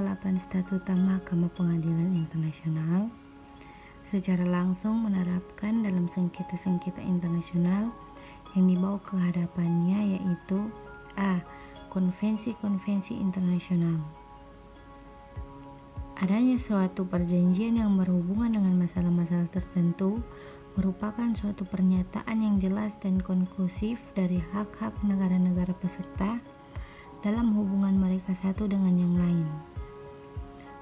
8 Statuta Mahkamah Pengadilan Internasional secara langsung menerapkan dalam sengketa-sengketa internasional yang dibawa ke hadapannya, yaitu A. Konvensi-konvensi internasional. Adanya suatu perjanjian yang berhubungan dengan masalah-masalah tertentu merupakan suatu pernyataan yang jelas dan konklusif dari hak-hak negara-negara peserta dalam hubungan mereka satu dengan yang lain.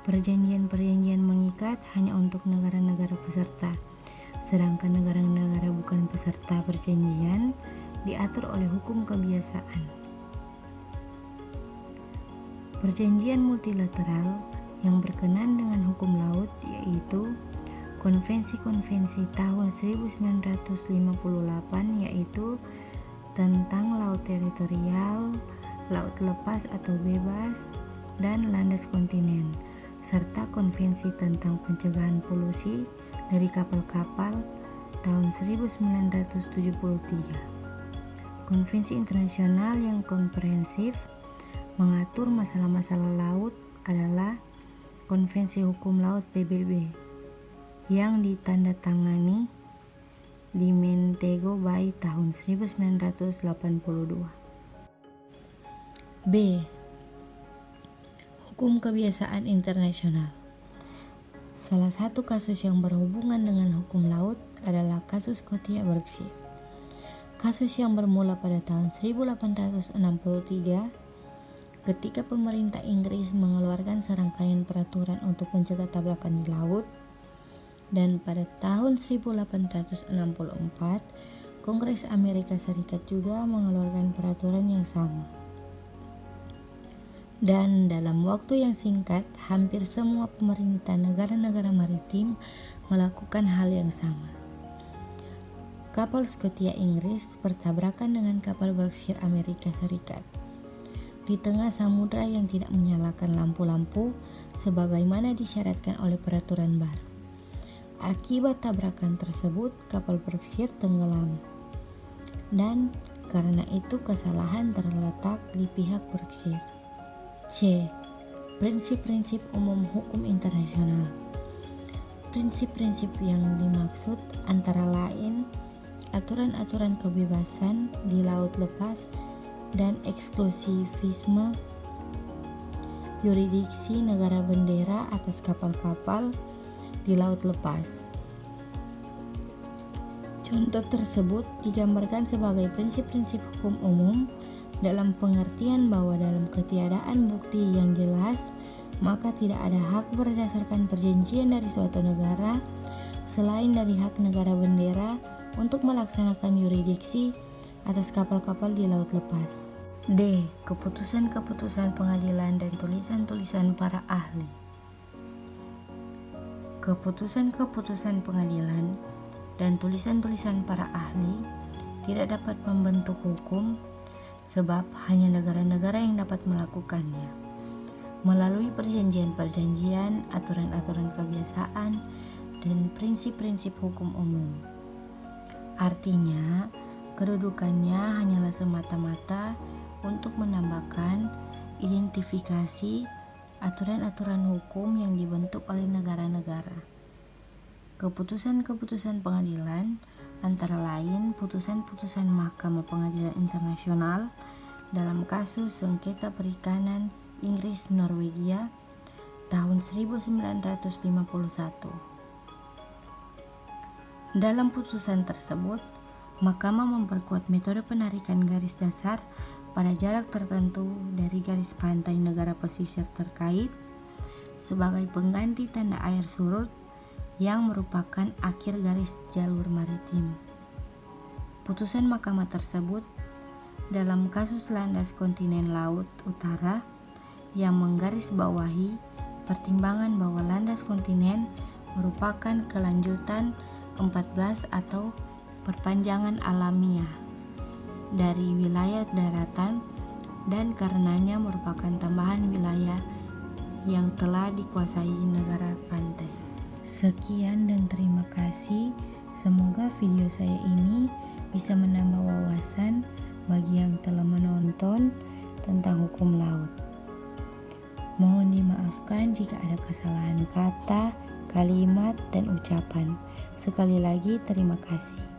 Perjanjian-perjanjian mengikat hanya untuk negara-negara peserta, sedangkan negara-negara bukan peserta perjanjian diatur oleh hukum kebiasaan. Perjanjian multilateral yang berkenan dengan hukum laut yaitu konvensi-konvensi tahun 1958, yaitu tentang laut teritorial, laut lepas atau bebas, dan landas kontinen, serta konvensi tentang pencegahan polusi dari kapal-kapal tahun 1973. Konvensi internasional yang komprehensif mengatur masalah-masalah laut adalah Konvensi Hukum Laut PBB yang ditandatangani di Montego Bay tahun 1982. B. Hukum kebiasaan internasional. Salah satu kasus yang berhubungan dengan hukum laut adalah kasus Cottier-Berkshire. Kasus yang bermula pada tahun 1863 ketika pemerintah Inggris mengeluarkan serangkaian peraturan untuk mencegah tabrakan di laut, dan pada tahun 1864 Kongres Amerika Serikat juga mengeluarkan peraturan yang sama. Dan dalam waktu yang singkat, hampir semua pemerintah negara-negara maritim melakukan hal yang sama. Kapal Scotia Inggris bertabrakan dengan kapal Berkshire Amerika Serikat di tengah samudra yang tidak menyalakan lampu-lampu sebagaimana disyaratkan oleh peraturan baru. Akibat tabrakan tersebut, kapal Berkshire tenggelam, dan karena itu kesalahan terletak di pihak Berkshire. C. Prinsip-prinsip umum hukum internasional. Prinsip-prinsip yang dimaksud antara lain aturan-aturan kebebasan di laut lepas dan eksklusivisme, yurisdiksi negara bendera atas kapal-kapal di laut lepas. Contoh tersebut digambarkan sebagai prinsip-prinsip hukum umum dalam pengertian bahwa dalam ketiadaan bukti yang jelas, maka tidak ada hak berdasarkan perjanjian dari suatu negara selain dari hak negara bendera untuk melaksanakan yurisdiksi atas kapal-kapal di laut lepas. D. Keputusan-keputusan pengadilan dan tulisan-tulisan para ahli. Keputusan-keputusan pengadilan dan tulisan-tulisan para ahli tidak dapat membentuk hukum sebab hanya negara-negara yang dapat melakukannya melalui perjanjian-perjanjian, aturan-aturan kebiasaan, dan prinsip-prinsip hukum umum. Artinya, kedudukannya hanyalah semata-mata untuk menambahkan identifikasi aturan-aturan hukum yang dibentuk oleh negara-negara. Keputusan-keputusan pengadilan antara lain putusan-putusan Mahkamah Pengadilan Internasional dalam kasus sengketa perikanan Inggris-Norwegia tahun 1951. Dalam putusan tersebut, Mahkamah memperkuat metode penarikan garis dasar pada jarak tertentu dari garis pantai negara pesisir terkait sebagai pengganti tanda air surut yang merupakan akhir garis jalur maritim. Putusan Mahkamah tersebut dalam kasus landas kontinen Laut Utara yang menggarisbawahi pertimbangan bahwa landas kontinen merupakan kelanjutan 14 atau perpanjangan alamiah dari wilayah daratan dan karenanya merupakan tambahan wilayah yang telah dikuasai negara pantai. Sekian dan terima kasih. Semoga video saya ini bisa menambah wawasan bagi yang telah menonton tentang hukum laut. Mohon dimaafkan jika ada kesalahan kata, kalimat, dan ucapan. Sekali lagi, terima kasih.